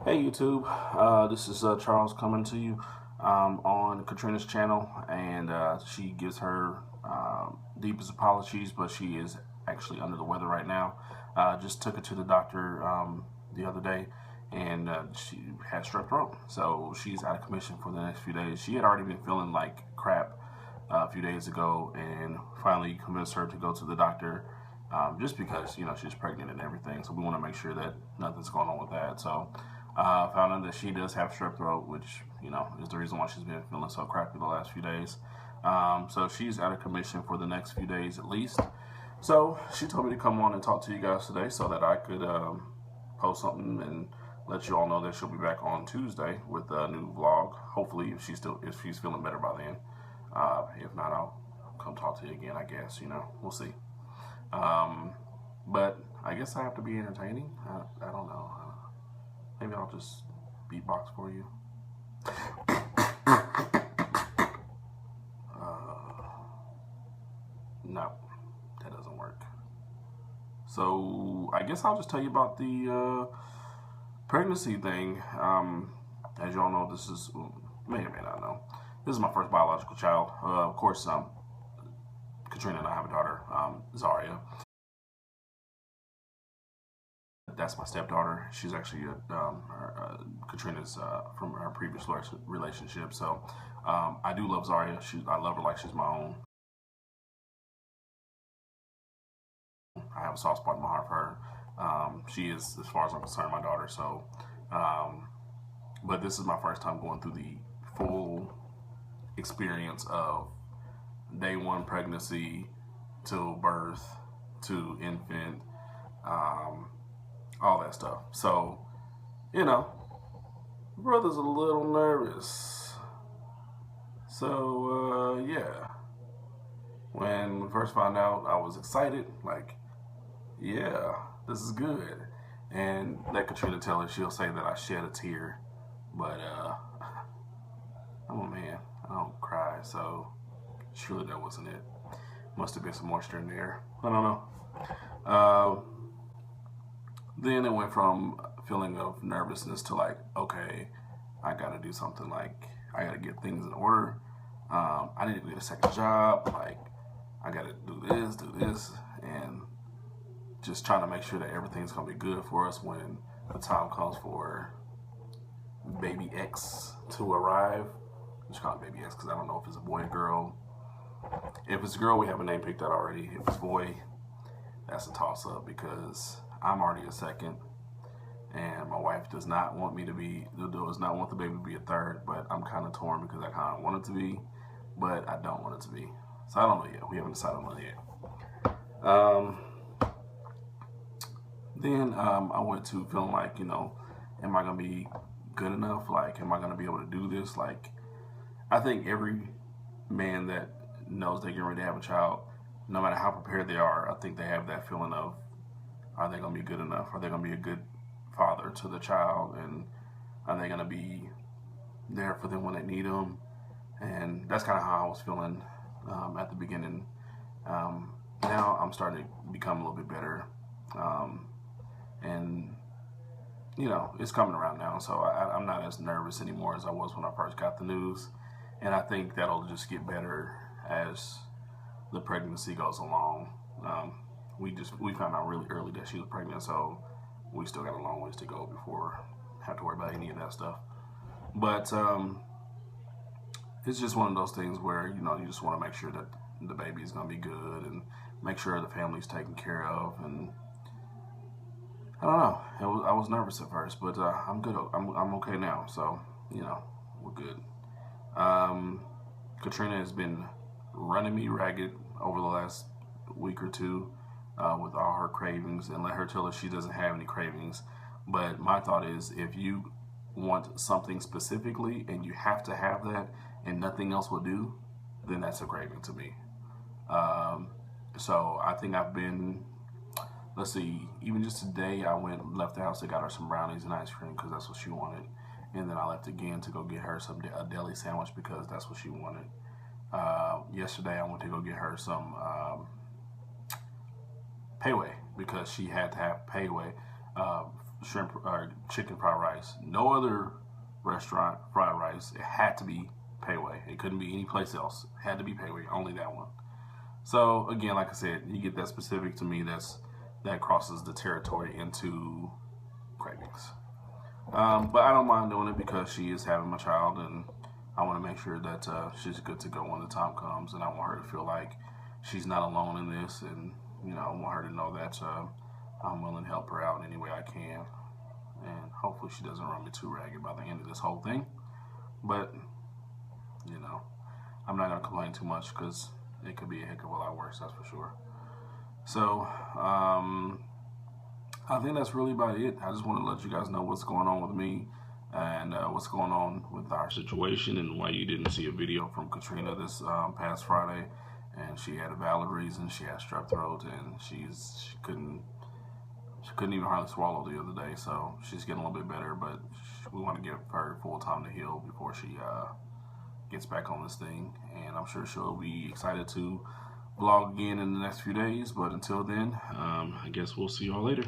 Hey YouTube, this is Charles coming to you on Katrina's channel, and she gives her deepest apologies, but she is actually under the weather right now. Just took her to the doctor the other day, and she had strep throat, so she's out of commission for the next few days. She had already been feeling like crap a few days ago, and finally convinced her to go to the doctor. Just because she's pregnant and everything, so we want to make sure that nothing's going on with that. So found out that she does have strep throat, which is the reason why she's been feeling so crappy the last few days. So she's out of commission for the next few days at least. So she told me to come on and talk to you guys today so that I could post something and let you all know that she'll be back on Tuesday with a new vlog. Hopefully, if she's feeling better by then. If not, I'll come talk to you again. I guess we'll see. But I guess I have to be entertaining. I don't know. Maybe I'll just beatbox for you. No, that doesn't work. So I guess I'll just tell you about the pregnancy thing. As y'all know, this is, may or may not know, this is my first biological child. Of course, Katrina and I have a daughter, Zaria. That's my stepdaughter. She's actually Katrina's from her previous relationship. So I do love Zaria. I love her like she's my own. I have a soft spot in my heart for her. She is, as far as I'm concerned, my daughter. So, but this is my first time going through the full experience of day one pregnancy to birth to infant. All that stuff. So, brother's a little nervous. So, yeah. When we first found out, I was excited. Like, yeah, this is good. And let Katrina tell her, she'll say that I shed a tear. But, I'm a man. I don't cry. So, surely that wasn't it. Must have been some moisture in there. I don't know. Then it went from a feeling of nervousness to like, okay, I gotta do something. Like, I gotta get things in order. I need to get a second job. Like, I gotta do this, and just trying to make sure that everything's gonna be good for us when the time comes for baby X to arrive. I'm just call it baby X because I don't know if it's a boy or girl. If it's a girl, we have a name picked out already. If it's a boy, that's a toss up because I'm already a second, and my wife does not want the baby to be a third, but I'm kind of torn because I kind of want it to be, but I don't want it to be. So I don't know yet. We haven't decided on it yet. Then I went to feeling like, am I going to be good enough? Like, am I going to be able to do this? Like, I think every man that knows they're getting ready to have a child, no matter how prepared they are, I think they have that feeling of, are they going to be good enough? Are they going to be a good father to the child? And are they going to be there for them when they need them? And that's kind of how I was feeling at the beginning. Now I'm starting to become a little bit better. And, it's coming around now. So I'm not as nervous anymore as I was when I first got the news. And I think that'll just get better as the pregnancy goes along. We found out really early that she was pregnant, so we still got a long ways to go before we have to worry about any of that stuff. But it's just one of those things where you just want to make sure that the baby is going to be good and make sure the family's taken care of. And I don't know. I was nervous at first, but I'm good. I'm okay now. So we're good. Katrina has been running me ragged over the last week or two with all her cravings, and let her tell her she doesn't have any cravings. But my thought is, if you want something specifically and you have to have that and nothing else will do, then that's a craving to me. So I think I've been, let's see, even just today I left the house and got her some brownies and ice cream because that's what she wanted. And then I left again to go get her a deli sandwich because that's what she wanted. Yesterday I went to go get her some Payway because she had to have Payway shrimp or chicken fried rice. No other restaurant fried rice. It had to be Pei Wei. It couldn't be any place else. It had to be Pei Wei. Only that one. So again, like I said, you get that specific to me. That crosses the territory into cravings. But I don't mind doing it because she is having my child, and I want to make sure that she's good to go when the time comes, and I want her to feel like she's not alone in this, and I want her to know that I'm willing to help her out in any way I can, and hopefully she doesn't run me too ragged by the end of this whole thing. But I'm not gonna complain too much because it could be a heck of a lot worse, that's for sure. So I think that's really about it. I just want to let you guys know what's going on with me and what's going on with our situation, and why you didn't see a video from Katrina this past Friday. And she had a valid reason. She had strep throat, and she couldn't even hardly swallow the other day. So she's getting a little bit better, but we want to give her full time to heal before she gets back on this thing. And I'm sure she'll be excited to vlog again in the next few days. But until then, I guess we'll see y'all later.